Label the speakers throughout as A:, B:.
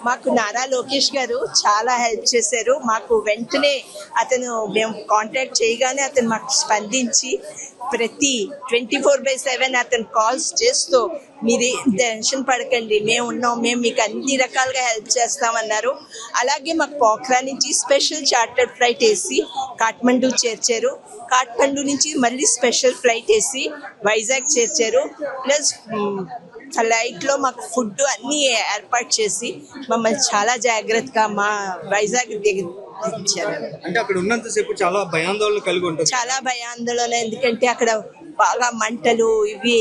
A: మాకు నారా లోకేష్ గారు చాలా హెల్ప్ చేశారు. మాకు వెంటనే మేము కాంటాక్ట్ చేయగానే అతను మాకు స్పందించి ప్రతి 24/7 అతను కాల్స్ చేస్తూ మీరు టెన్షన్ పడకండి, మేము ఉన్నాం, మేము మీకు అన్ని రకాలుగా హెల్ప్ చేస్తామన్నారు. అలాగే మాకు పోఖ్రా నుంచి స్పెషల్ చార్టర్డ్ ఫ్లైట్ వేసి కాఠ్మండూ చేర్చారు. కాఠ్మండూ నుంచి మళ్ళీ స్పెషల్ ఫ్లైట్ వేసి వైజాగ్ చేర్చారు. ప్లస్ ఫ్లైట్లో మాకు ఫుడ్ అన్నీ ఏర్పాటు చేసి మమ్మల్ని చాలా జాగ్రత్తగా మా వైజాగ్ దించారు.
B: అంటే అక్కడ ఉన్నంతసేపు చాలా భయాందోళన కలిగి ఉంటుంది.
A: చాలా భయాందోళన, ఎందుకంటే అక్కడ బాగా మంటలు ఇవి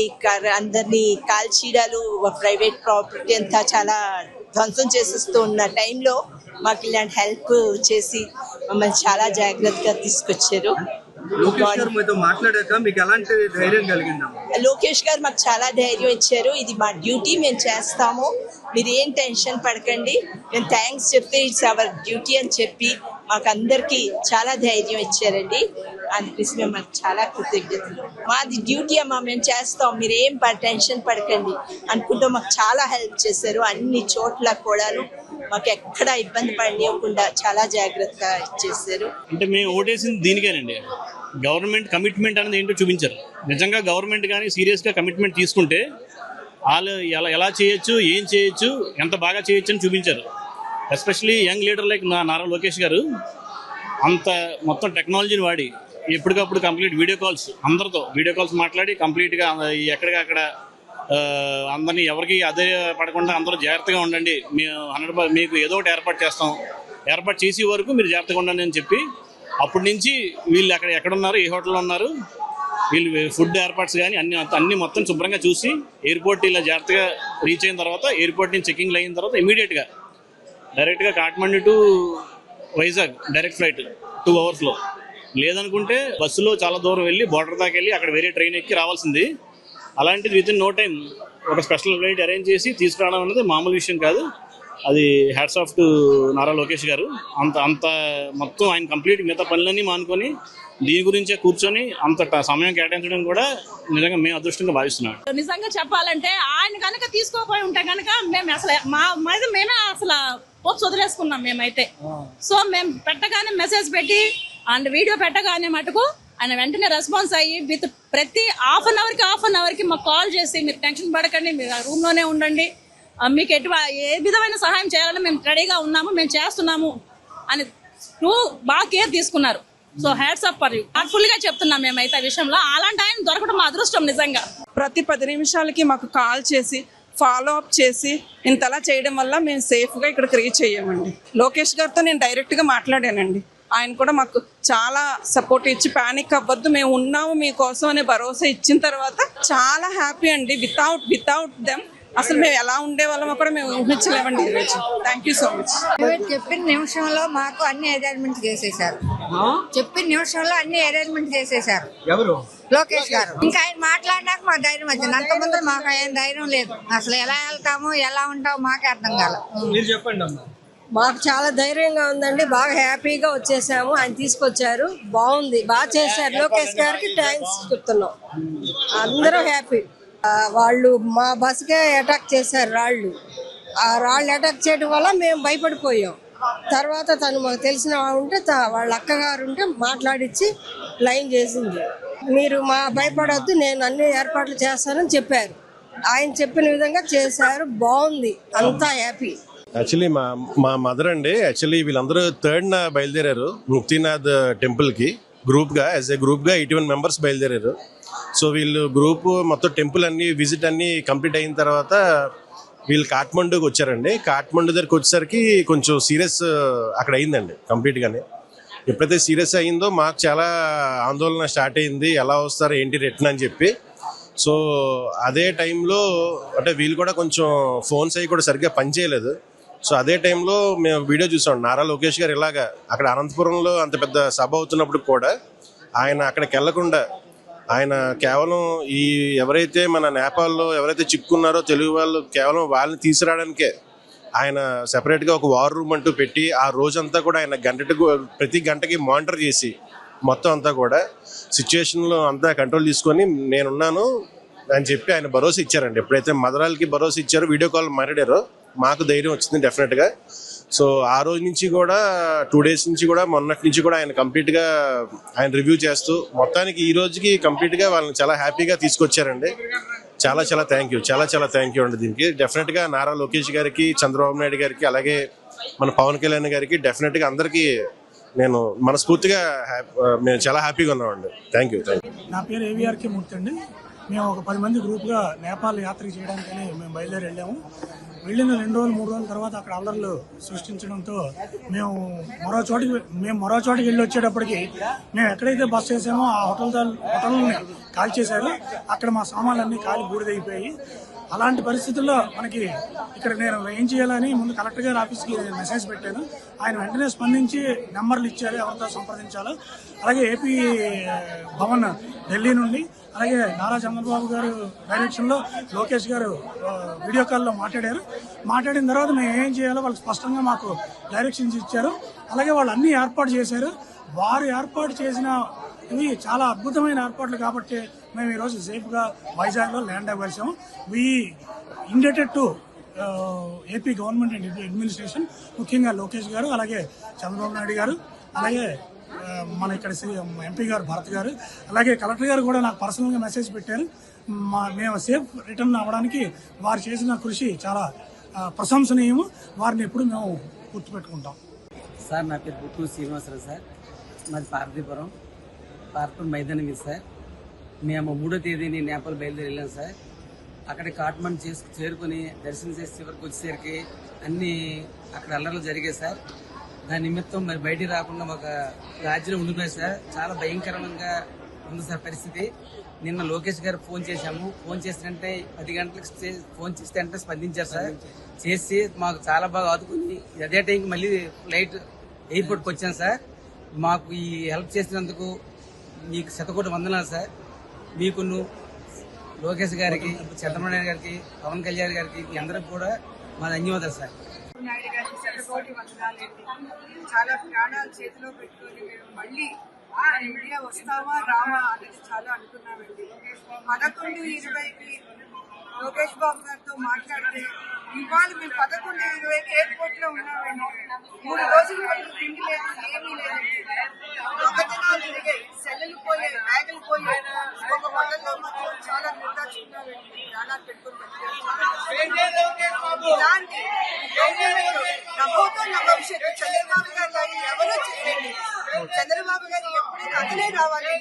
A: అందరినీ కాల్చీడాలు, ప్రైవేట్ ప్రాపర్టీ అంతా చాలా ధ్వంసం చేసేస్తూ ఉన్న టైంలో మాకు ఇలాంటి హెల్ప్ చేసి మమ్మల్ని చాలా జాగ్రత్తగా తీసుకొచ్చారు. లోకేష్ గారు మాకు చాలా ధైర్యం ఇచ్చారు. ఇది మా డ్యూటీ, మేము చేస్తాము, మీరు ఏం టెన్షన్ పడకండి, మేము థ్యాంక్స్ చెప్తే ఇట్స్ అవర్ డ్యూటీ అని చెప్పి మాకు అందరికీ చాలా ధైర్యం ఇచ్చారండి. అందుకోసం మేము మాకు చాలా కృతజ్ఞతలు. మాది డ్యూటీ అమ్మా, మేము చేస్తాం, మీరు ఏం టెన్షన్ పడకండి అనుకుంటూ మాకు చాలా హెల్ప్ చేశారు. అన్ని చోట్ల కూడాను మాకు ఎక్కడ ఇబ్బంది పడనివ్వకుండా చాలా జాగ్రత్తగా చేశారు.
C: అంటే మేము ఓటేసింది దీనికేనండి. గవర్నమెంట్ కమిట్మెంట్ అనేది ఏంటో చూపించారు. నిజంగా గవర్నమెంట్ కానీ సీరియస్గా కమిట్మెంట్ తీసుకుంటే వాళ్ళు ఎలా చేయొచ్చు, ఏం చేయొచ్చు, ఎంత బాగా చేయొచ్చు అని చూపించారు. Especially young leader like Nara Lokesh గారు అంత మొత్తం టెక్నాలజీని వాడి ఎప్పటికప్పుడు కంప్లీట్ వీడియో కాల్స్ మాట్లాడి కంప్లీట్గా ఎక్కడికక్కడ అందరినీ ఎవరికి అదే పడకుండా అందరూ జాగ్రత్తగా ఉండండి, మేము 100% మీకు ఏదో ఒకటి ఏర్పాటు చేసే వరకు మీరు జాగ్రత్తగా ఉండండి అని చెప్పి అప్పటి నుంచి వీళ్ళు ఎక్కడున్నారు, ఏ హోటల్లో ఉన్నారు, వీళ్ళు ఫుడ్ ఏర్పాట్స్ కానీ అన్ని మొత్తం శుభ్రంగా చూసి ఎయిర్పోర్ట్ ఇలా జాగ్రత్తగా రీచ్ అయిన తర్వాత ఎయిర్పోర్ట్ నుంచి చెకింగ్ అయిన తర్వాత ఇమీడియట్గా డైరెక్ట్గా Kathmandu to Vizag direct flight 2 అవర్స్లో, లేదనుకుంటే బస్సులో చాలా దూరం వెళ్ళి బోర్డర్ దాకా వెళ్ళి అక్కడ వేరే ట్రైన్ ఎక్కి రావాల్సింది. అలాంటిది వితిన్ నో టైం ఒక స్పెషల్ ఫ్లైట్ అరేంజ్ చేసి తీసుకురావడం అనేది మామూలు విషయం కాదు. అది hats off to Nara Lokesh గారు. అంత మొత్తం ఆయన కంప్లీట్ మిగతా పనులన్నీ మానుకొని దీని గురించే కూర్చొని అంత సమయం కేటాయించడం కూడా నిజంగా మేము అదృష్టంగా భావిస్తున్నాం.
D: నిజంగా చెప్పాలంటే ఆయన కనుక తీసుకోపోయి ఉంటే కనుక మేము అసలు మేమే అసలు వదిలేసుకున్నాం మేమైతే. సో మేము పెట్టగానే మెసేజ్ పెట్టి అండ్ వీడియో పెట్టగానే మటుకు ఆయన వెంటనే రెస్పాన్స్ అయ్యి విత్ ప్రతి హాఫ్ అన్ అవర్కి మాకు కాల్ చేసి మీరు టెన్షన్ పడకండి, మీరు రూమ్లోనే ఉండండి, మీకు ఏ విధమైన సహాయం చేయాలని మేము రెడీగా ఉన్నాము, మేము చేస్తున్నాము అని బాగా కేర్ తీసుకున్నారు. So hats off for you. Heartful గా చెప్తున్నాం మేమైతే ఆ విషయంలో. అలాంటి ఆయన దొరకడం మా అదృష్టం నిజంగా.
E: ప్రతి 10 నిమిషాలకి మాకు కాల్ చేసి ఫాలో అప్ చేసి ఇంతలా చేయడం వల్ల మేము సేఫ్గా ఇక్కడికి రీచ్ అయ్యామండి. లోకేష్ గారితో నేను డైరెక్ట్గా మాట్లాడానండి. ఆయన కూడా మాకు చాలా సపోర్ట్ ఇచ్చి ప్యానిక్ అవ్వద్దు, మేము ఉన్నాము మీకోసం అనే భరోసా ఇచ్చిన తర్వాత చాలా హ్యాపీ అండి. వితౌట్ దెమ్ అసలు మేము ఎలా ఉండేవాళ్ళమో కూడా మేము ఊహించలేమండి ఈరోజు. Thank you so much.
F: చెప్పిన నిమిషంలో మాకు అన్ని అరేంజ్మెంట్ చేసేసారు.
B: ఎవరు?
F: లోకేష్ గారు. ఇంకా ఆయన మాట్లాడినాక మాకు ధైర్యం వచ్చింది. అంతకుముందు మాకు ఆయన ధైర్యం లేదు. అసలు ఎలా వెళ్తాము, ఎలా ఉంటాము మాకే అర్థం కాదు.
B: మీరు చెప్పండి అమ్మా.
G: మాకు చాలా ధైర్యంగా ఉందండి, బాగా హ్యాపీగా వచ్చేసాము. ఆయన తీసుకొచ్చారు, బాగుంది, బాగా చేశారు. లోకేష్ గారికి థ్యాంక్స్ చెప్తున్నాం. అందరూ హ్యాపీ. వాళ్ళు మా బస్కే అటాక్ చేశారు రాళ్ళు. ఆ రాళ్ళు అటాక్ చేయడం వల్ల మేము భయపడిపోయాం. తర్వాత తను మాకు తెలిసిన ఉంటే వాళ్ళ అక్కగారు ఉంటే మాట్లాడించి లైన్ చేసింది. మీరు భయపడొద్దు, నేను అన్ని ఏర్పాట్లు చేస్తానని చెప్పారు. ఆయన చెప్పిన విధంగా చేశారు, బాగుంది, అంతా హ్యాపీ.
H: యాక్చువల్లీ మా మదర్ అండి. యాక్చువల్లీ వీళ్ళందరూ 3rd బయలుదేరారు ముక్తినాథ్ టెంపుల్కి గ్రూప్గా. యాజ్ ఏ గ్రూప్గా 81 మెంబర్స్ బయలుదేరారు. సో వీళ్ళు గ్రూప్ మొత్తం టెంపుల్ అన్ని విజిట్ అన్ని కంప్లీట్ అయిన తర్వాత వీళ్ళు కాఠ్మండూకి వచ్చారండి. కాఠ్మండూ దగ్గరికి వచ్చేసరికి కొంచెం సీరియస్ అక్కడ అయిందండి కంప్లీట్గానే. ఎప్పుడైతే సీరియస్ అయిందో మాకు చాలా ఆందోళన స్టార్ట్ అయింది, ఎలా వస్తారు ఏంటి రిటర్న్ అని చెప్పి. సో అదే టైంలో అంటే వీళ్ళు కూడా కొంచెం ఫోన్స్ అవి కూడా సరిగ్గా పనిచేయలేదు. సో అదే టైంలో మేము వీడియో చూసాం. నారా లోకేష్ గారు ఇలాగా అక్కడ అనంతపురంలో అంత పెద్ద సభ అవుతున్నప్పుడు కూడా ఆయన అక్కడికి వెళ్లకుండా ఆయన కేవలం ఎవరైతే మన నేపాల్లో ఎవరైతే చిక్కున్నారో తెలుగు వాళ్ళు, కేవలం వాళ్ళని తీసుకురావడానికే ఆయన సెపరేట్గా ఒక వార్ రూమ్ అంటూ పెట్టి ఆ రోజంతా కూడా ఆయన ప్రతి గంటకి మానిటర్ చేసి మొత్తం అంతా కూడా సిచ్యువేషన్లో అంతా కంట్రోల్ తీసుకొని నేనున్నాను అని చెప్పి ఆయన భరోసా ఇచ్చారండి. ఎప్పుడైతే మదరాలకి భరోసా ఇచ్చారో, వీడియో కాల్ మాట్లాడారో మాకు ధైర్యం వచ్చింది డెఫినెట్గా. సో ఆ రోజు నుంచి కూడా 2 days నుంచి కూడా మొన్నటి నుంచి కూడా ఆయన కంప్లీట్గా ఆయన రివ్యూ చేస్తూ మొత్తానికి ఈ రోజుకి కంప్లీట్గా వాళ్ళని చాలా హ్యాపీగా తీసుకొచ్చారండి. చాలా చాలా థ్యాంక్ యూ అండి. దీనికి డెఫినెట్గా నారా లోకేష్ గారికి, చంద్రబాబు నాయుడు గారికి, అలాగే మన పవన్ కళ్యాణ్ గారికి డెఫినెట్గా అందరికీ నేను మనస్ఫూర్తిగా మేము చాలా హ్యాపీగా ఉన్నామండి. Thank you.
I: నా పేరు ఏవిఆర్కే మూర్తి అండి. మేము ఒక 10 మంది గ్రూప్గా నేపాల్ యాత్ర చేయడానికని మేము బయలుదేరి వెళ్ళాము. వెళ్ళిన 2 రోజులు 3 రోజుల తర్వాత అక్కడ అల్లర్లు సృష్టించడంతో మేము మరో చోటికి వెళ్ళి వచ్చేటప్పటికి మేము ఎక్కడైతే బస్ చేసామో ఆ హోటల్ని కాల్ చేశారు. అక్కడ మా సామాన్లన్నీ కాలి బూడిదైపోయాయి. అలాంటి పరిస్థితుల్లో మనకి ఇక్కడ నేను ఏం చేయాలని ముందు కలెక్టర్ గారి ఆఫీస్కి మెసేజ్ పెట్టాను. ఆయన వెంటనే స్పందించి నెంబర్లు ఇచ్చారు ఎవరితో సంప్రదించాలో. అలాగే ఏపీ భవన్ ఢిల్లీ నుండి, అలాగే నారా చంద్రబాబు గారు డైరెక్షన్లో లోకేష్ గారు వీడియో కాల్లో మాట్లాడిన తర్వాత మేము ఏం చేయాలో వాళ్ళు స్పష్టంగా మాకు డైరెక్షన్స్ ఇచ్చారు. అలాగే వాళ్ళు అన్నీ ఏర్పాటు చేశారు. వారు ఏర్పాటు చేసిన ఇవి చాలా అద్భుతమైన ఏర్పాట్లు కాబట్టి మేము ఈరోజు సేఫ్గా వైజాగ్లో ల్యాండ్ అవ్వాల్సాము. We indebted to AP government and administration, ముఖ్యంగా లోకేష్ గారు, అలాగే చంద్రబాబు నాయుడు గారు, అలాగే మన ఇక్కడ ఎంపీ గారు భరత్ గారు, అలాగే కలెక్టర్ గారు కూడా నాకు పర్సనల్గా మెసేజ్ పెట్టారు. మేము సేఫ్ రిటర్న్ అవ్వడానికి వారు చేసిన కృషి చాలా ప్రశంసనీయము. వారిని ఎప్పుడు మేము గుర్తుపెట్టుకుంటాం.
J: సార్ నా పేరు పుట్టూరు శ్రీనివాసరావు సార్. మాది పార్వతీపురం మైదానం ఇది సార్. మేము 3వ తేదీని నేపాల్ బయలుదేరి వెళ్ళాం సార్. అక్కడ కాట్మండ్ చేరుకుని దర్శనం చేసి చివరికి వచ్చేసరికి అన్ని అక్కడ అల్లర్లు జరిగాయి సార్. దాని నిమిత్తం మరి బయటికి రాకుండా ఒక రాజ్యంలో ఉండిపోయాయి సార్. చాలా భయంకరంగా ఉంది సార్ పరిస్థితి. నిన్న లోకేష్ గారు ఫోన్ చేశాము. ఫోన్ చేసినంటే 10 గంటలకు ఫోన్ చేస్తే అంటే స్పందించారు సార్. చేసి మాకు చాలా బాగా ఆదుకుని అదే టైంకి మళ్ళీ ఫ్లైట్ ఎయిర్పోర్ట్కి వచ్చాను సార్. మాకు ఈ హెల్ప్ చేసినందుకు మీకు శతకోటి వందనాలు సార్. మీకు లోకేష్ గారికి, చంద్రబాబు నాయుడు గారికి, పవన్ కళ్యాణ్ గారికి, మీ అందరికి కూడా మా ధన్యవాదాలు సార్.
K: నాయుడు గారికి శతకోటి వందనాలండి. చాలా ప్రాణాలు చేతిలో పెట్టుకొని మేము మళ్ళీ ఇండియా వస్తామా రామా అనేది చాలా అనుకున్నామండి. 11:20కి లోకేష్ బాబు గారితో మాట్లాడితే ఇవాళ మేము 11:20కి ఎయిర్పోర్ట్ లో ఉన్నామండి. 3 రోజులు తిండి లేదు, ఏమీ లేదండి. దొంగతనాలు జరిగాయి, సెల్లులు పోయాయి, బ్యాగులు పోయాయి. ఒక హోటల్లో మాత్రం చాలా నిర్దాచుకున్నామండి. ప్రాణాలు పెట్టుకుని ఇలాంటి నమ్మకంతో నా భవిష్యత్తు చంద్రబాబు గారు లాగా ఎవరో చేయండి. చంద్రబాబు గారు ఎప్పుడైనా అతనే రావాలి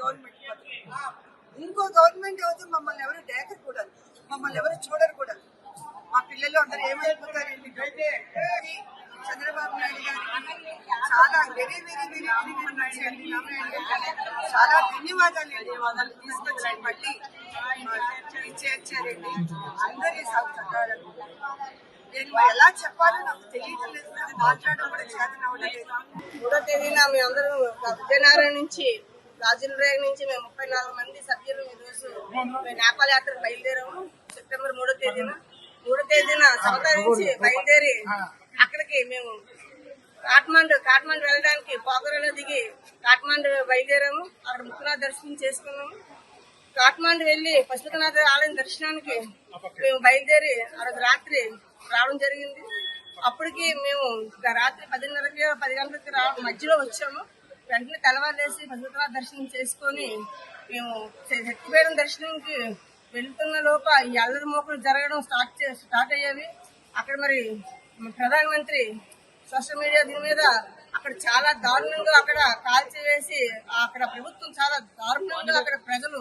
K: గవర్నమెంట్. ఇంకో గవర్నమెంట్ అయితే మమ్మల్ని ఎవరు దేకకూడదు, మమ్మల్ని ఎవరు చూడరు కూడా. మా పిల్లలు అందరూ ఏమైపోతారండి. చంద్రబాబు నాయుడు గారికి చాలా వెరీ చాలా ధన్యవాదాలు. వాళ్ళు తీసుకొచ్చి మళ్ళీ చేర్చారండి. అందరి సౌకర్యాలు నేను ఎలా చెప్పాలో నాకు తెలియట్లేదు. మాట్లాడడం కూడా చేతన అవ్వలేదు.
G: 3వ తేదీన మేమందరం విజయనగరం నుంచి, రాజులరేగ నుంచి మేము 34 మంది సభ్యులు ఈరోజు నేపాల్ యాత్రకు బయలుదేరాము. సెప్టెంబర్ 3వ తేదీన సమతా నుంచి బయలుదేరి అక్కడికి మేము కాట్మండ్ వెళ్ళడానికి పోఖరాలో దిగి కాట్మండ్ బయలుదేరాము. అక్కడ ముక్కునాథ్ దర్శనం చేసుకున్నాము. కాట్మండ్ వెళ్లి పశుపతినాథ ఆలయం దర్శనానికి మేము బయలుదేరి ఆ రోజు రాత్రి రావడం జరిగింది. అప్పటికి మేము రాత్రి 10:30కి 10 గంటలకి మధ్యలో వచ్చాము. వెంటనే తెల్లవారులేసి పశుపతినాథ దర్శనం చేసుకుని మేము శక్తిపీఠం దర్శనంకి వెళ్తున్న లోప ఈ అల్లరి మోకలు జరగడం స్టార్ట్ అయ్యేవి. అక్కడ మరి ప్రధానమంత్రి సోషల్ మీడియా దీని మీద అక్కడ చాలా దారుణంగా అక్కడ కాల్చివేసి అక్కడ ప్రభుత్వం చాలా దారుణంగా అక్కడ ప్రజలు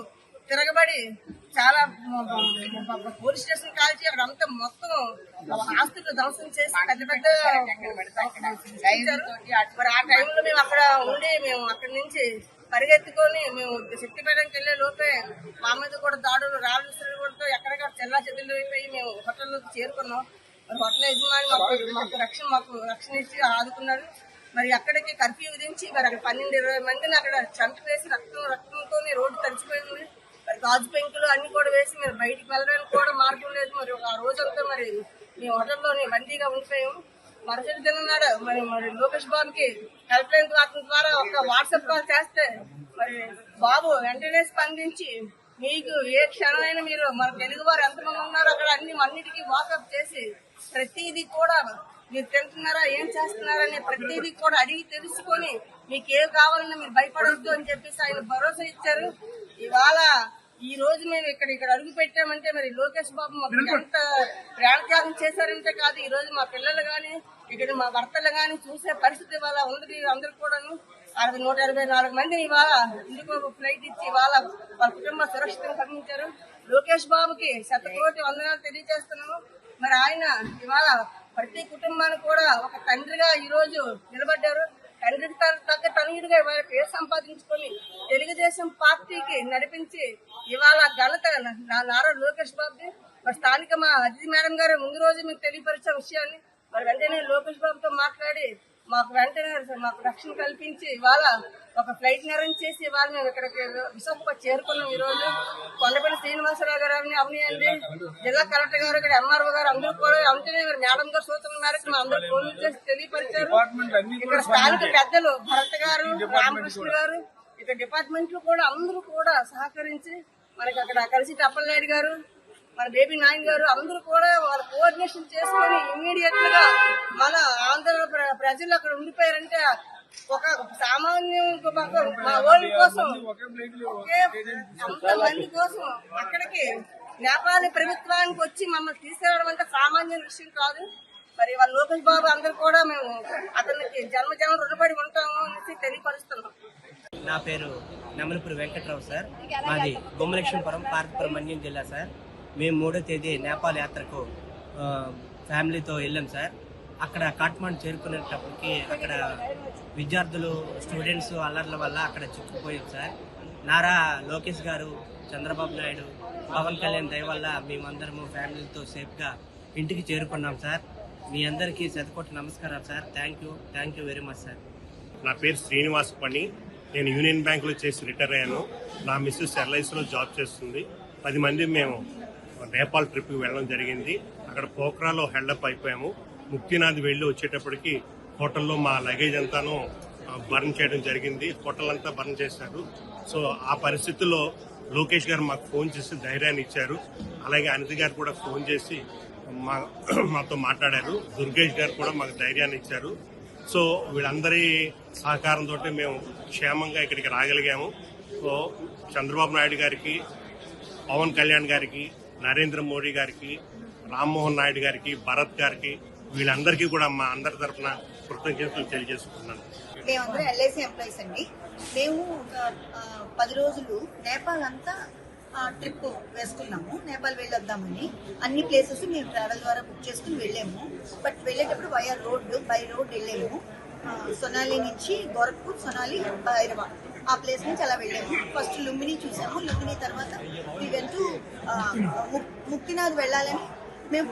G: తిరగబడి చాలా పోలీస్ స్టేషన్ కాల్చి అక్కడ అంతా మొత్తం ఆస్తులు ధ్వంసం చేసి పెద్ద మరి ఆ టైంలో మేము అక్కడ ఉండి మేము అక్కడి నుంచి పరిగెత్తుకొని మేము శక్తిపేటకి వెళ్లే లోపే మా మీద కూడా దాడులు రాళ్ళు విసిరడంతో ఎక్కడెక్కడ చెల్లా చెదులు అయిపోయి మేము హోటల్లోకి చేరుకున్నాం. మరి హోటల్ యజమాని మాకు రక్షణ ఇచ్చి ఆదుకున్నాడు. మరి అక్కడికి కర్ఫ్యూ విధించి మరి అక్కడ 12-20 మందిని అక్కడ చంపివేసి రక్తంతో రోడ్డు తడిచిపోయింది. మరి గాజు పెంకులు అన్ని కూడా వేసి మరి బయటికి వెళ్ళడానికి కూడా మార్గం లేదు. మరి ఆ రోజంతా మరి మేము హోటల్లోని బందీగా ఉండిపోయాము. మరుసటి దినం నాడు మరి లోకేష్ బాబుకి హెల్ప్ లైన్ ద్వారా ఒక వాట్సాప్ కాల్ చేస్తే మరి బాబు వెంటనే స్పందించి
K: మీకు ఏ క్షణమైనా మీరు మన తెలుగు వారు ఎంతమంది ఉన్నారో అక్కడ అన్నిటికీ వాకప్ చేసి ప్రతిదీ కూడా మీరు తింటున్నారా ఏం చేస్తున్నారని ప్రతిదీ కూడా అడిగి తెలుసుకొని మీకు ఏం కావాలన్నా మీరు భయపడొద్దు అని చెప్పేసి ఆయన భరోసా ఇచ్చారు. ఇవాళ ఈ రోజు మేము ఇక్కడ అడుగు పెట్టామంటే మరి లోకేష్ బాబు మాకు ఎంత ప్రాణత్యాగం చేశారంటే కాదు, ఈ రోజు మా పిల్లలు గాని ఇక్కడ మా భర్తలు గాని చూసే పరిస్థితి ఇవాళ ఉంది. అందరూ కూడాను 184 మందిని ఇవాళ ఇందుకు ఫ్లైట్ ఇచ్చి ఇవాళ వాళ్ళ కుటుంబ సురక్షితంగా పంపించారు. లోకేష్ బాబుకి 100 కోటి వందనాలు తెలియజేస్తున్నాము. మరి ఆయన ఇవాళ ప్రతి కుటుంబానికి కూడా ఒక తండ్రిగా ఈ రోజు నిలబడ్డారు. తండ్రికి తగ్గ తనయుడిగా ఇవాళ పేరు సంపాదించుకొని తెలుగుదేశం పార్టీకి నడిపించి ఇవాళ ఘనత నారా లోకేష్ బాబుది. మరి స్థానిక మా అజిత్ మేడం గారు ముందు రోజు మీకు తెలియపరిచే విషయాన్ని మరి వెంటనే లోకేష్ బాబుతో మాట్లాడి మాకు వెంటనే మాకు రక్షణ కల్పించి ఇవాళ ఒక ఫ్లైట్ అరేంజ్ చేసి ఇవాళ మేము ఇక్కడికి విశాఖపట్నం చేరుకున్నాం. ఈ రోజు కొండపల్లి శ్రీనివాసరావు గారు అవనియండి, జిల్లా కలెక్టర్ గారు, ఇక్కడ ఎంఆర్ఓ గారు అందరూ కూడా వెంటనే మేడం గారు సూచనల మేరకు మా అందరూ ఫోన్ చేసి తెలియపరిచారు. ఇక్కడ స్థానిక పెద్దలు భరత్ గారు, రామకృష్ణ గారు, ఇక్కడ డిపార్ట్మెంట్లు కూడా అందరూ కూడా సహకరించి మనకి అక్కడ కలిసి అప్పలనాయుడు గారు, మన బేబీ నాయన్ గారు అందరూ కూడా వాళ్ళ కోఆర్డినేషన్ చేసుకుని ఇమ్మీడియట్ గా మన ఆంధ్ర ప్రజలు అక్కడ ఉండిపోయారంటే ఒక సామాన్య మా ఓల్డ్ కోసం అంతమంది కోసం అక్కడికి నేపాల్ ప్రభుత్వానికి వచ్చి మమ్మల్ని తీసుకురావడం అంటే సామాన్య విషయం కాదు. మరి వాళ్ళ లోకేష్ బాబు అందరూ కూడా మేము అతనికి జన్మ రుణపడి ఉంటాము అనేసి తెలియపరుస్తున్నాం.
L: నా పేరు నెమలపూరి వెంకట్రావు సార్. మాది బొమ్మలక్ష్మీపురం, పార్వతీపురం, మన్యం జిల్లా సార్. మేము 3వ తేదీ నేపాల్ యాత్రకు ఫ్యామిలీతో వెళ్ళాం సార్. అక్కడ కాఠ్మండు చేరుకునేటప్పటికి అక్కడ విద్యార్థులు, స్టూడెంట్స్ అల్లర్ల వల్ల అక్కడ చిక్కుపోయాం సార్. నారా లోకేష్ గారు, చంద్రబాబు నాయుడు, పవన్ కళ్యాణ్ దయ వల్ల మేమందరము ఫ్యామిలీతో సేఫ్గా ఇంటికి చేరుకున్నాం సార్. మీ అందరికీ 100 కోట్ల నమస్కారాలు sir. Thank you very much sir.
M: నా పేరు శ్రీనివాస్ పని. నేను యూనియన్ బ్యాంకులో చేసి రిటైర్ అయ్యాను. నా మిస్సెస్ ఎల్ఐసిలో జాబ్ చేస్తుంది. 10 మంది మేము నేపాల్ ట్రిప్కి వెళ్ళడం జరిగింది. అక్కడ పోఖ్రాలో హెల్డప్ అయిపోయాము. ముక్తినాథ్ వెళ్ళి వచ్చేటప్పటికి హోటల్లో మా లగేజ్ అంతాను బర్న్ చేయడం జరిగింది. హోటల్ అంతా బర్న్ చేశారు. సో ఆ పరిస్థితుల్లో లోకేష్ గారు మాకు ఫోన్ చేసి ధైర్యాన్ని ఇచ్చారు. అలాగే అనిత గారు కూడా ఫోన్ చేసి మాతో మాట్లాడారు. దుర్గేష్ గారు కూడా మాకు ధైర్యాన్ని ఇచ్చారు. సో వీళ్ళందరి సహకారంతో మేము క్షేమంగా ఇక్కడికి రాగలిగాము. సో చంద్రబాబు నాయుడు గారికి, పవన్ కళ్యాణ్ గారికి, నరేంద్ర మోడీ గారికి, రామ్మోహన్ నాయుడు గారికి, భరత్ గారికి, వీళ్ళందరికీ కూడా మా అందరి తరఫున కృతజ్ఞతలు తెలియజేసుకుంటున్నాను.
N: మేమందరం ఎల్ఐసి ఎంప్లాయీస్ అండి. మేము ఒక 10 రోజులు నేపాల్ అంతా ట్రిప్ వేసుకున్నాము. నేపాల్ వెళ్ళొద్దామని అన్ని ప్లేసెస్ మేము ట్రావెల్ ద్వారా బుక్ చేసుకుని వెళ్ళాము. బట్ వెళ్ళేటప్పుడు బై రోడ్ వెళ్ళాము. సొనాలి నుంచి గోరఖ్పూర్, సొనాలి, భైరవ ఆ ప్లేస్ నుంచి అలా వెళ్ళాము. ఫస్ట్ లుంబిని చూసాము. లుంబిని తర్వాత ముక్తినాథ్ వెళ్ళాలని మేము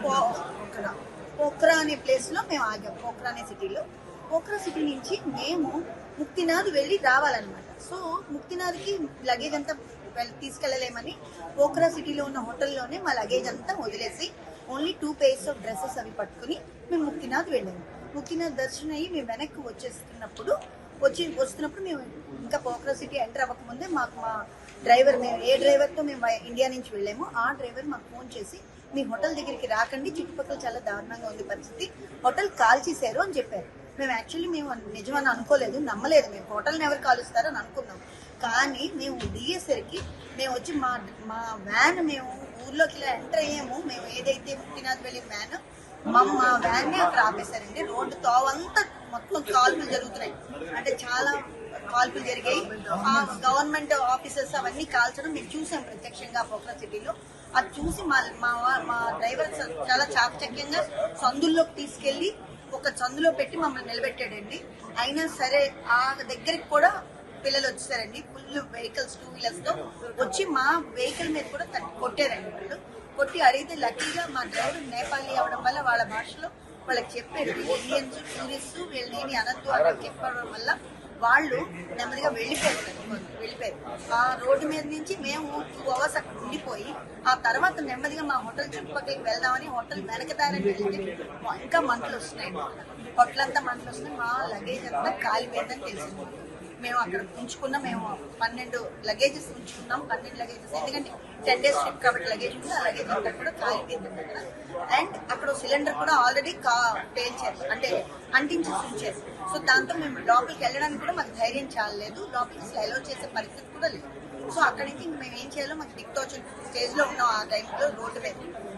N: పోఖ్రా అనే ప్లేస్ లో మేము ఆగాము. పోఖ్రా అనే సిటీలో. పోఖ్రా సిటీ నుంచి మేము ముక్తినాథ్ వెళ్ళి రావాలన్నమాట. సో ముక్తినాథ్కి లగేజ్ అంతా తీసుకెళ్లలేమని పోఖ్రా సిటీలో ఉన్న హోటల్లోనే మా లగేజ్ అంతా వదిలేసి ఓన్లీ 2 pairs ఆఫ్ డ్రెస్సెస్ అవి పట్టుకుని మేము ముక్తినాథ్ వెళ్ళాము. ముక్తినాథ్ దర్శనం అయ్యి మేము వెనక్కి వస్తున్నప్పుడు మేము ఇంకా పోఖ్రా సిటీ ఎంటర్ అవ్వకముందే మాకు మా డ్రైవర్, మేము ఏ డ్రైవర్తో మేము ఇండియా నుంచి వెళ్ళామో ఆ డ్రైవర్ మాకు ఫోన్ చేసి మీ హోటల్ దగ్గరికి రాకండి, చుట్టుపక్కల చాలా దారుణంగా ఉంది పరిస్థితి, హోటల్ కాల్ చేశారు అని చెప్పారు. మేము నిజమని అనుకోలేదు, నమ్మలేదు. మేము హోటల్ని ఎవరు కాలుస్తారని అనుకున్నాం. కానీ మేము దిగేసరికి మేము వచ్చి మా వ్యాన్ మేము ఊర్లోకి ఇలా ఎంటర్ అయ్యాము. మేము ఏదైతే ముక్తినాథ్ వెళ్ళిన వ్యాన్ మా వ్యాన్ని అక్కడ ఆపేశారండి. రోడ్డు తోవంతా మొత్తం కాల్పులు జరుగుతున్నాయి. అంటే చాలా కాల్పులు జరిగాయి. ఆ గవర్నమెంట్ ఆఫీసర్స్ అవన్నీ కాల్చడం మేము చూసాం ప్రత్యక్షంగా పోఖ్రా సిటీలో. అది చూసి మా డ్రైవర్ చాలా చాకచక్యంగా సందుల్లోకి తీసుకెళ్లి ఒక సందులో పెట్టి మమ్మల్ని నిలబెట్టాడండి. అయినా సరే ఆ దగ్గరికి కూడా పిల్లలు వచ్చేసారండి. ఫుల్ వెహికల్స్, 2 wheelers తో వచ్చి మా వెహికల్ మీద కూడా కొట్టారండి. వాళ్ళు కొట్టి అడిగితే లక్కీగా మా డ్రైవర్ నేపాలీ అవడం వల్ల వాళ్ళ భాషలో వాళ్ళకి చెప్పారు, ఇండియన్స్ టూరిస్ట్ వీళ్ళని అనద్దు అని చెప్పడం వల్ల వాళ్ళు నెమ్మదిగా వెళ్ళిపోయారు. ఆ రోడ్డు మీద నుంచి మేము 2 hours అక్కడ ఉండిపోయి ఆ తర్వాత నెమ్మదిగా మా హోటల్ చుట్టుపక్కలకి వెళ్దామని హోటల్ వెనకదారని వెళ్తే ఇంకా మంటలు వస్తున్నాయి. హోటల్ అంతా మంటలు వస్తున్నాయి. మా లగేజ్ అంతా కాలిపోయిందని తెలిసింది. మేము అక్కడ ఉంచుకున్నాం. మేము 12 లగేజెస్ ఉంచుకున్నాం, 12 లగేజెస్. ఎందుకంటే 10 days ట్రిప్ కాబట్టి లగేజ్ ఉంది. ఆ లగేజ్ అంతా కూడా కాలిపోయింది అక్కడ. అండ్ అక్కడ సిలిండర్ కూడా ఆల్రెడీ పేల్చారు, అంటే అంటించేసి ఉంచారు. సో దాంతో మేము లోపలికి వెళ్ళడానికి కూడా మాకు ధైర్యం చాలలేదు, లోపలికి అసలు అలౌ చేసే పరిస్థితి కూడా లేదు. సో అక్కడి నుంచి మేము ఏం చేయాలో మాకు దిక్తోచిన స్టేజ్లో ఉన్నాం ఆ టైంలో రోడ్డు మీద.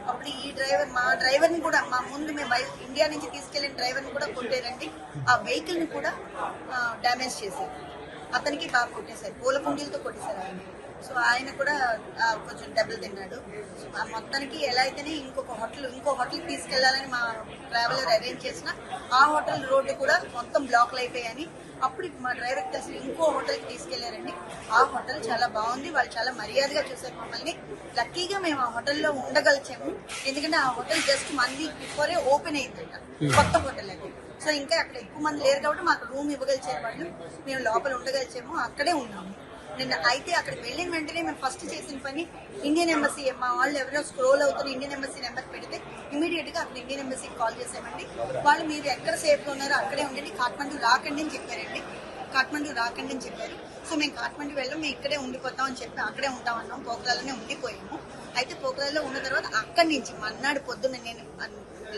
N: అప్పుడు ఈ డ్రైవర్, మా డ్రైవర్ని కూడా, మా ముందు మేము ఇండియా నుంచి తీసుకెళ్లిన డ్రైవర్ని కూడా కొట్టారండి. ఆ వెహికల్ని కూడా డ్యామేజ్ చేశారు, అతనికి బాగా కొట్టేశారు, పూల కుండీలతో కొట్టేశారు ఆయన. సో ఆయన కూడా కొంచెం దెబ్బలు తిన్నాడు. సో మొత్తానికి ఎలా అయితేనే ఇంకో హోటల్కి తీసుకెళ్లాలని మా ట్రావెలర్ అరేంజ్ చేసిన ఆ హోటల్ రోడ్డు కూడా మొత్తం బ్లాక్లు అయిపోయాయని అప్పుడు మా డ్రైవర్కి తెలిసి ఇంకో హోటల్కి తీసుకెళ్లారండి. ఆ హోటల్ చాలా బాగుంది, వాళ్ళు చాలా మర్యాదగా చూశారు మమ్మల్ని. లక్కీగా మేము ఆ హోటల్లో ఉండగలిచాము, ఎందుకంటే ఆ hotel just 1 week before open అయిందంట, కొత్త హోటల్ అది. సో ఇంకా అక్కడ ఎక్కువ మంది లేరు కాబట్టి మాకు రూమ్ ఇవ్వగలిచారు వాళ్ళు, మేము లోపల ఉండగలిచాము, అక్కడే ఉన్నాము నిన్న. అయితే అక్కడికి వెళ్ళిన వెంటనే మేము ఫస్ట్ చేసిన పని ఇండియన్ ఎంబసీ, మా వాళ్ళు ఎవరో స్క్రోల్ అవుతున్న ఇండియన్ ఎంబసీ నెంబర్ పెడితే ఇమీడియట్ గా అక్కడ ఇండియన్ ఎంబసీకి కాల్ చేసామండి. వాళ్ళు మీరు ఎక్కడ సేఫ్ గా ఉన్నారో అక్కడే ఉండండి, కాఠ్మండూ రాకండి అని చెప్పారండి. కాఠ్మండూ రాకండి అని చెప్పారు. సో మేము కాఠ్మండూ వెళ్ళాం, మేము ఇక్కడే ఉండిపోతాం అని చెప్పి అక్కడే ఉంటామన్నాం, పోఖ్రాలోనే ఉండిపోయాము. అయితే పోఖ్రాలో ఉన్న తర్వాత అక్కడి నుంచి మన్నాడు పొద్దున్న నేను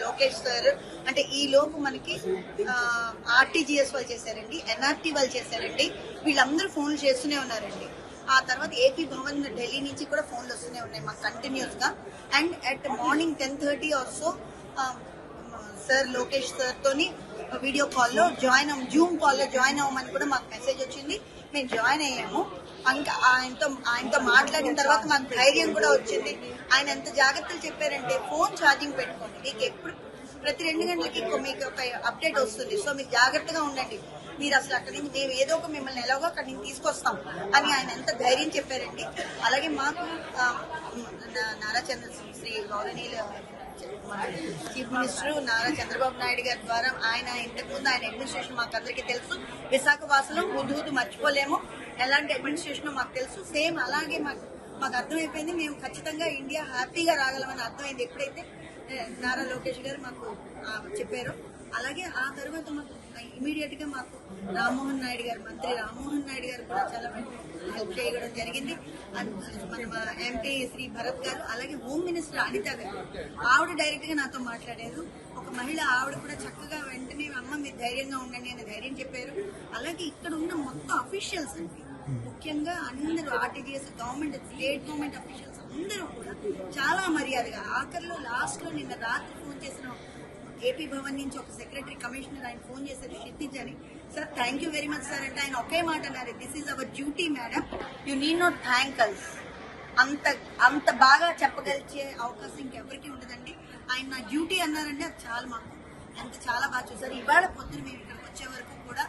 N: లోకేష్ సార్, అంటే ఈ లోపు మనకి ఆర్టీజీఎస్ వాళ్ళు చేశారండి, ఎన్ఆర్టీ వాళ్ళు చేశారండి, వీళ్ళందరూ ఫోన్లు చేస్తూనే ఉన్నారండి. ఆ తర్వాత ఏపీ భవన్ ఢిల్లీ నుంచి కూడా ఫోన్లు వస్తూనే ఉన్నాయి మాకు కంటిన్యూస్ గా. And at morning 10:30 also sir Lokesh sir తోని వీడియో కాల్లో జూమ్ కాల్లో జాయిన్ అవ్వమని కూడా మాకు మెసేజ్ వచ్చింది. మేము జాయిన్ అయ్యాము. ఇంకా ఆయనతో మాట్లాడిన తర్వాత మాకు ధైర్యం కూడా వచ్చింది. ఆయన ఎంత జాగ్రత్తలు చెప్పారంటే, ఫోన్ ఛార్జింగ్ పెట్టుకోండి, మీకు ఎప్పుడు ప్రతి 2 గంటలకి మీకు ఒక అప్డేట్ వస్తుంది, సో మీరు జాగ్రత్తగా ఉండండి, మీరు అసలు అక్కడి నుంచి మేము ఏదో ఒక మిమ్మల్ని ఎలాగో అక్కడి నుంచి తీసుకొస్తాం అని ఆయన ఎంత ధైర్యం చెప్పారండి. అలాగే మాకు నారా శ్రీ గౌరవనీయులు చీఫ్ మినిస్టర్ నారా చంద్రబాబు నాయుడు గారి ద్వారా ఆయన ఇంతకుముందు ఆయన అడ్మినిస్ట్రేషన్ మాకు అందరికీ తెలుసు, విశాఖ వాసులు హుద్దు మర్చిపోలేము, ఎలాంటి అడ్మినిస్ట్రేషన్ మాకు తెలుసు. సేమ్ అలాగే మాకు అర్థమైపోయింది, మేము ఖచ్చితంగా ఇండియా హ్యాపీగా రాగలమని అర్థమైంది ఎప్పుడైతే నారా లోకేష్ గారు మాకు చెప్పారు. అలాగే ఆ తర్వాత మాకు ఇమీడియట్ గా మాకు మంత్రి రామ్మోహన్ నాయుడు గారు కూడా చాలా హెల్ప్ చేయడం జరిగింది. మన ఎంపీ శ్రీ భరత్ గారు, అలాగే హోమ్ మినిస్టర్ అనిత గారు, ఆవిడ డైరెక్ట్ గా నాతో మాట్లాడారు. ఒక మహిళ, ఆవిడ కూడా చక్కగా వెంటనే అమ్మ మీరు ధైర్యంగా ఉండండి అని ధైర్యం చెప్పారు. అలాగే ఇక్కడ ఉన్న మొత్తం అఫీషియల్స్ అండి, ముఖ్యంగా అందరూ RTGS government, state government officials అందరూ కూడా చాలా మర్యాదగా, ఆఖరిలో లాస్ట్ లో నిన్న రాత్రి ఫోన్ చేసిన ఏపీ భవన్ నుంచి ఒక సెక్రటరీ కమిషనర్ ఆయన ఫోన్ చేశారు, క్షితిజ్ అని. Sir thank you very much sir అంటే ఆయన ఒకే మాట అన్నారు, this is our duty madam, you need not thank us. అంత బాగా చెప్పగలిగే అవకాశం ఇంకెవరికి ఉండదండి. ఆయన నా డ్యూటీ అన్నారంటే అది చాలా మాకు చాలా బాగా చూసారు. ఇవాళ పొద్దున మేము ఇక్కడికి వచ్చే వరకు కూడా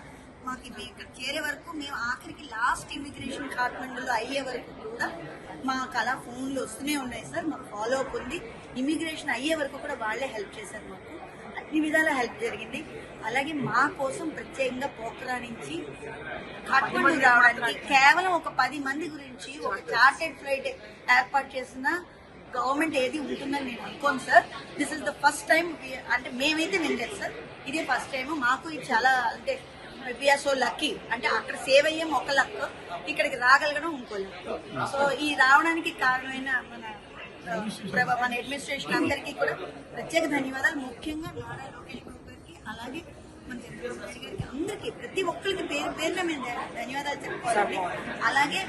N: మాకు ఇక్కడ చేరే వరకు, మేము ఆఖరికి లాస్ట్ ఇమిగ్రేషన్ కాఠ్మండూలో అయ్యే వరకు కూడా మాకు అలా ఫోన్లు వస్తూనే ఉన్నాయి సార్. మాకు ఫాలో అప్ ఉంది. ఇమిగ్రేషన్ అయ్యే వరకు కూడా వాళ్ళే హెల్ప్ చేశారు, మాకు అన్ని విధాల హెల్ప్ జరిగింది. అలాగే మా కోసం ప్రత్యేకంగా పోఖ్రా నుంచి కాఠ్మండూ రావడానికి కేవలం ఒక 10 మంది గురించి ఒక చార్టెడ్ ఫ్లైట్ ఏర్పాటు చేసిన గవర్నమెంట్ ఏది ఉంటుందని నేను అనుకోను sir. This is the first time, అంటే మేమైతే వినలేదు సార్, ఇదే ఫస్ట్ టైం మాకు. ఇది చాలా, అంటే వీఆర్ సో లక్కీ, అంటే అక్కడ సేవ్ అయ్యాం ఒక లక్, ఇక్కడికి రాగలగడం ఇంకో లక్. సో ఈ రావడానికి కారణమైన మన అడ్మినిస్ట్రేషన్ అందరికీ కూడా ప్రత్యేక ధన్యవాదాలు. ముఖ్యంగా నారా లోకేష్ బాబు గారికి, అలాగే మన చంద్రబాబు నాయుడు గారికి, అందరికీ ప్రతి ఒక్కరికి పేరున మేము ధన్యవాదాలు చెప్పుకోవాలి. అలాగే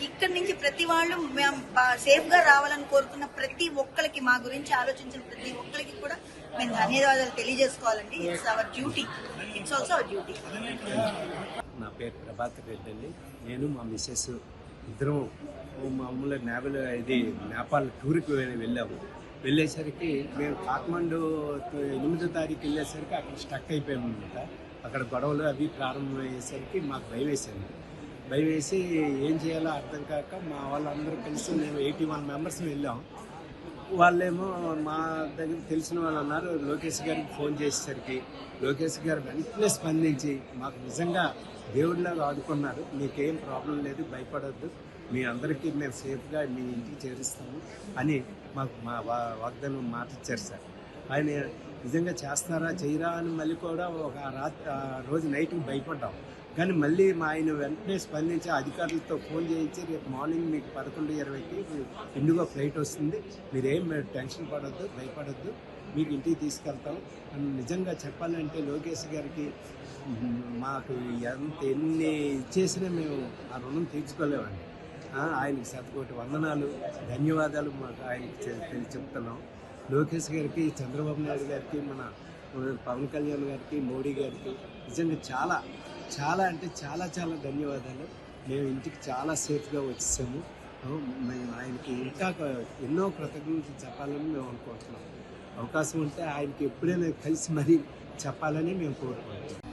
N: ఇక్కడ నుంచి ప్రతి వాళ్ళు మేము సేఫ్ గా రావాలని కోరుకున్న ప్రతి ఒక్కరికి, మా గురించి ఆలోచించిన ప్రతి ఒక్కరికి కూడా మేము ధన్యవాదాలు తెలియజేసుకోవాలండి. It's our duty, it's also our duty.
O: నా పేరు ప్రభాకర్ రెడ్డి అండి. నేను మా మిస్సెస్ ఇద్దరం మామూలు నేపాల్ టూర్కి వెళ్ళాము. వెళ్ళేసరికి మేము కాఠ్మండూ 8వ తారీఖు వెళ్ళేసరికి అక్కడ స్టక్ అయిపోయాము అనమాట. అక్కడ గొడవలు అవి ప్రారంభమయ్యేసరికి మాకు భయం వేసింది. భయం వేసి ఏం చేయాలో అర్థం కాక మా వాళ్ళందరూ కలిసి మేము 81 మెంబర్స్ వెళ్ళాం. వాళ్ళేమో మా దగ్గర తెలిసిన వాళ్ళు అన్నారు. లోకేష్ గారికి ఫోన్ చేసేసరికి లోకేష్ గారు వెంటనే స్పందించి మాకు నిజంగా దేవుడిలాగా ఆదుకున్నారు. మీకేం ప్రాబ్లం లేదు, భయపడొద్దు, మీ అందరికీ మేము సేఫ్గా మీ ఇంటికి చేరుస్తాము అని మాకు మా వాగ్దానం మాట ఇచ్చారు సార్. ఆయన నిజంగా చేస్తారా చేయరా అని మళ్ళీ కూడా ఒక రోజు నైట్కి భయపడ్డాం. కానీ మళ్ళీ ఆయన వెంటనే స్పందించి అధికారులతో ఫోన్ చేయించి రేపు మార్నింగ్ మీకు 11:20కి ఇండిగో ఫ్లైట్ వస్తుంది, మీరేం టెన్షన్ పడొద్దు, భయపడొద్దు, మీకు ఇంటికి తీసుకెళ్తాం అని నిజంగా చెప్పాలంటే లోకేష్ గారికి మాకు ఎన్ని ఇచ్చేసినా మేము ఆ రుణం తీర్చుకోలేమండి. ఆయనకి శతకోటి వందనాలు, ధన్యవాదాలు మాకు ఆయనకి చెప్తున్నాం. లోకేష్ గారికి, చంద్రబాబు నాయుడు గారికి, మన పవన్ కళ్యాణ్ గారికి, మోడీ గారికి నిజంగా చాలా చాలా అంటే చాలా చాలా ధన్యవాదాలు. మేము ఇంటికి చాలా సేఫ్గా వచ్చేసాము. మేము ఆయనకి ఇంకా ఎన్నో కృతజ్ఞతలు చెప్పాలని మేము అనుకుంటున్నాం. అవకాశం ఉంటే ఆయనకి ఎప్పుడైనా కలిసి మరీ చెప్పాలని మేము కోరుకుంటున్నాం.